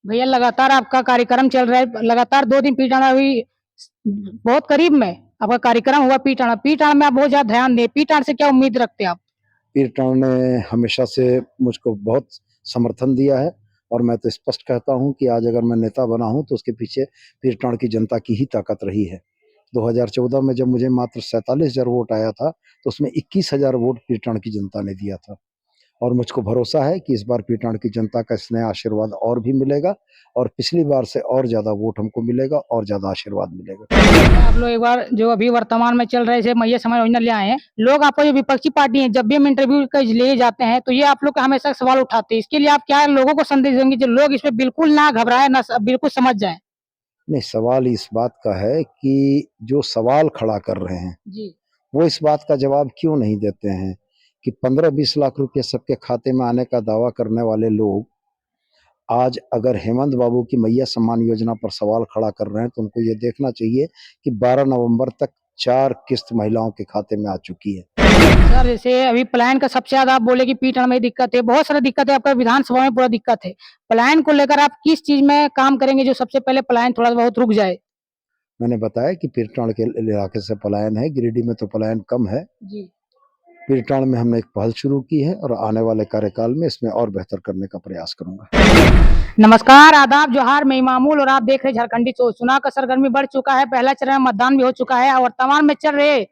भैया लगातार आपका कार्यक्रम चल रहा है, लगातार 2 दिन पीटाना अभी बहुत करीब में आपका कार्यक्रम हुआ पीटाना। पीटाना में आप बहुत ज़्यादा ध्यान दें, पीटाना से क्या उम्मीद रखते हैं आप? पीरटांड ने हमेशा से मुझको बहुत समर्थन दिया है और मैं तो स्पष्ट कहता हूं कि आज अगर मैं नेता बना हूं तो उसके पीछे पीरटांड की जनता की ही ताकत रही है। 2014 में जब मुझे मात्र 47,000 वोट आया था तो उसमें 21,000 वोट पीरटांड की जनता ने दिया था और मुझको भरोसा है कि इस बार पीरटांड की जनता का स्नेह आशीर्वाद और भी मिलेगा और पिछली बार से और ज्यादा वोट हमको मिलेगा और ज्यादा आशीर्वाद मिलेगा। आप लोग एक बार जो अभी वर्तमान में चल रहे थे मैया समाज योजना ले आए हैं, लोग आपको जो विपक्षी पार्टी है जब भी हम इंटरव्यू के लिए जाते हैं तो ये आप लोग का हमेशा सवाल उठाते हैं। इसके लिए आप क्या लोगों को संदेश देंगे जो लोग इसमें बिल्कुल ना घबराए ना बिल्कुल समझ जाए? नहीं, सवाल इस बात का है कि जो सवाल खड़ा कर रहे हैं जी। वो इस बात का जवाब क्यों नहीं देते हैं कि 15-20 लाख रुपए सबके खाते में आने का दावा करने वाले लोग आज अगर हेमंत बाबू की मैया सम्मान योजना पर सवाल खड़ा कर रहे हैं तो उनको ये देखना चाहिए कि 12 नवंबर तक 4 किस्त महिलाओं के खाते में आ चुकी है। सर जैसे अभी पलायन का सबसे ज्यादा आप बोले कि पीटन में दिक्कत है, बहुत सारी दिक्कत है, आपका विधानसभा में पूरा दिक्कत है। पलायन को लेकर आप किस चीज में काम करेंगे जो सबसे पहले पलायन थोड़ा बहुत रुक जाए? मैंने बताया कि पीरटांड के इलाके से पलायन है, गिरिडीह में तो पलायन कम है। जी। पीरटांड में हमने एक पहल शुरू की है और आने वाले कार्यकाल में इसमें और बेहतर करने का प्रयास करूंगा। नमस्कार, आदाब, जोहार, मैं इमामुल और आप देख रहे हैं झारखंडी सोच। चुनाव का सरगर्मी बढ़ चुका है, पहला चरण में मतदान भी हो चुका है और वर्तमान में चल रहे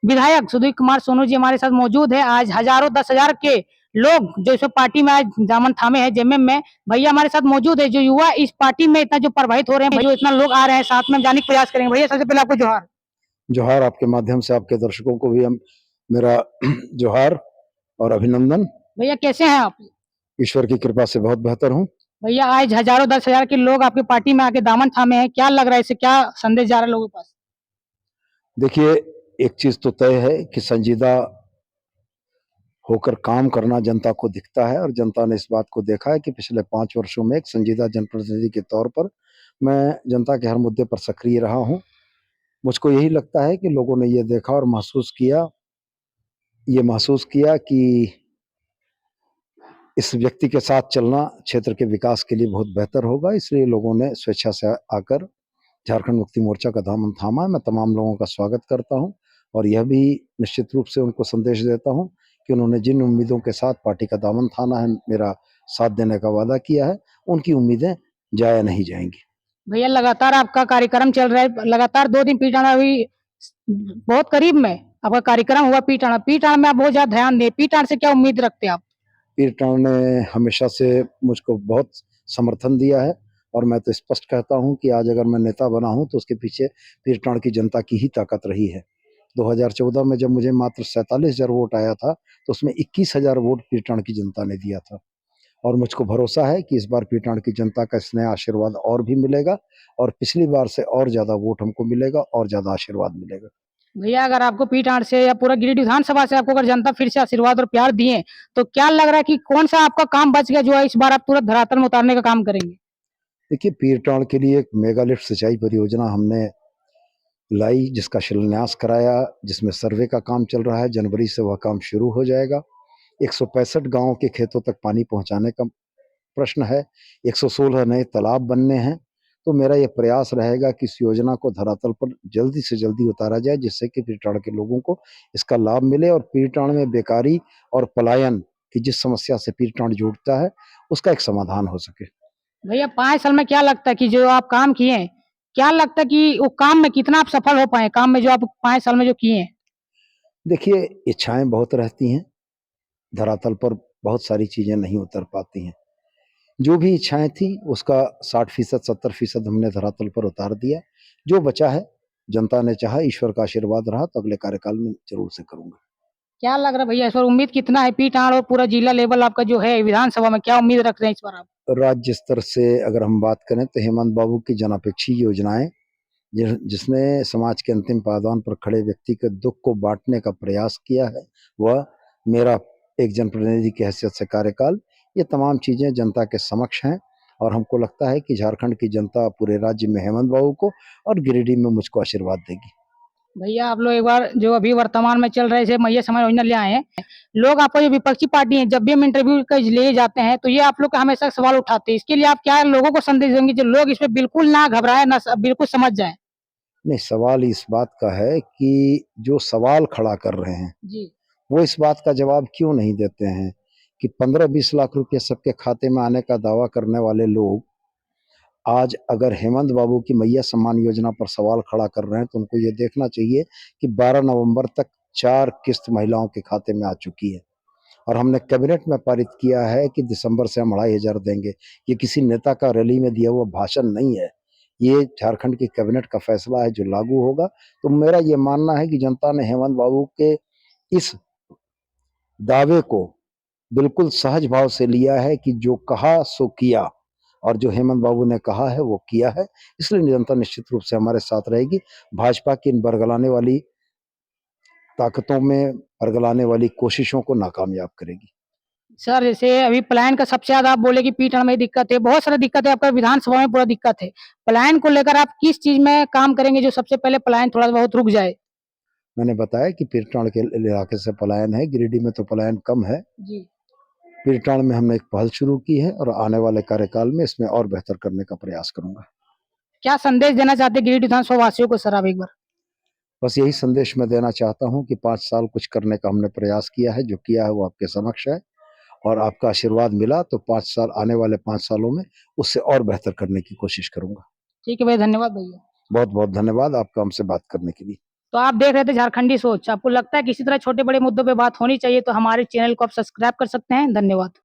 विधायक सुधीर कुमार सोनू जी हमारे साथ मौजूद है। आज हजारों 10,000 के लोग जो इस पार्टी में आज दामन थामे हैं जेएमएम में, भैया हमारे साथ मौजूद है। जो युवा इस पार्टी में इतना जो प्रभावित हो रहे हैं, जो इतना लोग आ रहे हैं, साथ में हम जाने का प्रयास करेंगे। भैया सबसे पहले आपको जोहार। जोहार, आपके माध्यम से आपके दर्शकों को भी हम मेरा जोहार और अभिनंदन। भैया कैसे हैं आप? ईश्वर की कृपा से बहुत बेहतर हूँ। भैया आज हजारों 10,000 के लोग आपकी पार्टी में आके दामन थामे हैं, क्या लग रहा है, इससे क्या संदेश जा रहा है लोगों के पास? देखिए, एक चीज तो तय है कि संजीदा होकर काम करना जनता को दिखता है और जनता ने इस बात को देखा है कि पिछले 5 वर्षों में एक संजीदा जनप्रतिनिधि के तौर पर मैं जनता के हर मुद्दे पर सक्रिय रहा हूँ। मुझको यही लगता है कि लोगों ने ये देखा और महसूस किया कि इस व्यक्ति के साथ चलना क्षेत्र के विकास के लिए बहुत बेहतर होगा, इसलिए लोगों ने स्वेच्छा से आकर झारखंड मुक्ति मोर्चा का दामन थामा। मैं तमाम लोगों का स्वागत करता हूं और यह भी निश्चित रूप से उनको संदेश देता हूं कि उन्होंने जिन उम्मीदों के साथ पार्टी का दामन थाना है, मेरा साथ देने का वादा किया है, उनकी उम्मीदें जाया नहीं जाएंगी। भैया लगातार आपका कार्यक्रम चल रहा है, लगातार 2 दिन पीटाना अभी बहुत करीब में आपका कार्यक्रम हुआ पीटाना। पीटाना में आप बहुत ज़्यादा ध्यान दें, पीटाना से क्या उम्मीद रखते हैं आप? पीरटांड ने हमेशा से मुझको बहुत समर्थन दिया है और मैं तो स्पष्ट कहता हूं कि आज अगर मैं नेता बना हूं तो उसके पीछे पीरटांड की जनता की ही ताकत रही है। 2014 में जब मुझे मात्र 47,000 वोट आया था तो उसमें 21,000 वोट पीरटांड की जनता ने दिया था और मुझको भरोसा है कि इस बार पीरटांड की जनता का स्नेह आशीर्वाद और भी मिलेगा और पिछली बार से और ज्यादा वोट हमको मिलेगा और ज्यादा आशीर्वाद मिलेगा। भैया अगर आपको पीटान से या पूरा गिरिडीह विधानसभा से आपको अगर जनता फिर से आशीर्वाद और प्यार दिए, तो क्या लग रहा है कि कौन-सा आपका काम बच गया जो है इस बार आप तुरंत धरातल में उतारने का काम करेंगे? देखिए, पीरटांड के लिए एक मेगा लिफ्ट सिंचाई परियोजना हमने लाई, जिसका शिलान्यास कराया, जिसमें सर्वे का काम चल रहा है। जनवरी से वह काम शुरू हो जाएगा। 165 गांवों के खेतों तक पानी पहुंचाने का प्रश्न है। 116 नए तालाब बनने हैं। तो मेरा यह प्रयास रहेगा कि इस योजना को धरातल पर जल्दी से जल्दी उतारा जाए, जिससे कि पीरटांड के लोगों को इसका लाभ मिले और पीरटांड में बेकारी और पलायन की जिस समस्या से पीरटांड जुड़ता है उसका एक समाधान हो सके। भैया 5 साल में क्या लगता है कि जो आप काम किए हैं, क्या लगता है कि वो काम में कितना आप सफल हो पाए? काम में जो आप 5 साल में जो किए हैं? देखिए, इच्छाएं बहुत रहती हैं, धरातल पर बहुत सारी चीजें नहीं उतर पाती हैं। जो भी इच्छाएं थी उसका 60% 70% हमने धरातल पर उतार दिया। जो बचा है, जनता ने चाहा, ईश्वर का आशीर्वाद रहा तो अगले कार्यकाल में जरूर से करूंगा। क्या लग रहा है भैया इस बार उम्मीद कितना है पीटान और पूरा जिला लेवल आपका जो है विधानसभा में क्या उम्मीद रख रहे हैं इस बार आप? राज्य स्तर से अगर हम बात करें तो हेमंत बाबू की जनापेक्षी योजनाएं, जिसने समाज के अंतिम पायदान पर खड़े व्यक्ति के दुख को बांटने का प्रयास किया है, वह मेरा एक जनप्रतिनिधि की हैसियत से कार्यकाल, ये तमाम चीजें जनता के समक्ष हैं और हमको लगता है कि झारखंड की जनता पूरे राज्य में हेमंत बाबू को और गिरिडीह में मुझको आशीर्वाद देगी। भैया आप लोग एक बार जो अभी वर्तमान में चल रहे थे मैया समाज योजना ले आए हैं, लोग आपको जो विपक्षी पार्टी है जब भी हम इंटरव्यू के लिए जाते हैं तो ये आप लोग का हमेशा सवाल उठाते हैं, इसके लिए आप क्या लोगों को संदेश देंगे जो लोग इसमें बिल्कुल ना घबराए ना बिल्कुल समझ जाए? नहीं, सवाल इस बात का है कि जो सवाल खड़ा कर रहे हैं जी वो इस बात का जवाब क्यों नहीं देते हैं कि 15-20 लाख रुपए सबके खाते में आने का दावा करने वाले लोग आज अगर हेमंत बाबू की मैया सम्मान योजना पर सवाल खड़ा कर रहे हैं तो उनको ये देखना चाहिए कि 12 नवंबर तक 4 किस्त महिलाओं के खाते में आ चुकी है और हमने कैबिनेट में पारित किया है कि दिसंबर से हम 2,500 देंगे। ये किसी नेता का रैली में दिया हुआ भाषण नहीं है, ये झारखंड की कैबिनेट का फैसला है जो लागू होगा। तो मेरा ये मानना है कि जनता ने हेमंत बाबू के इस दावे को बिल्कुल सहज भाव से लिया है कि जो कहा सो किया और जो हेमंत बाबू ने कहा है वो किया है, इसलिए जनता निश्चित रूप से हमारे साथ रहेगी। भाजपा की इन बरगलाने वाली ताकतों में बरगलाने वाली कोशिशों को नाकामयाब करेगी। सर, जैसे अभी पलायन का सबसे ज्यादा आप बोले कि पीठ में दिक्कत है, बहुत सारी दिक्कत है, आपका विधानसभा में पूरा दिक्कत है। पलायन को लेकर आप किस चीज में काम करेंगे जो सबसे पहले पलायन थोड़ा बहुत रुक जाए? मैंने बताया कि पीरटांड़ के इलाके से पलायन है, गिरिडीह में तो पलायन कम है। जी पीरटांड़ में हमने एक पहल शुरू की है और आने वाले कार्यकाल में इसमें और बेहतर करने का प्रयास करूंगा। क्या संदेश देना चाहते हैं गिरिडीह विधानसभा वासियों को सर आप एक बार? बस यही संदेश मैं देना चाहता हूं कि 5 साल कुछ करने का हमने प्रयास किया है, जो किया है वो आपके समक्ष है और आपका आशीर्वाद मिला तो 5 साल आने वाले 5 सालों में उससे और बेहतर करने की कोशिश करूंगा। ठीक है भैया, धन्यवाद भैया। बहुत बहुत धन्यवाद आपका हमसे बात करने के लिए। तो आप देख रहे थे झारखंडी सोच। आपको लगता है किसी तरह छोटे बड़े मुद्दों पे बात होनी चाहिए तो हमारे चैनल को आप सब्सक्राइब कर सकते हैं। धन्यवाद।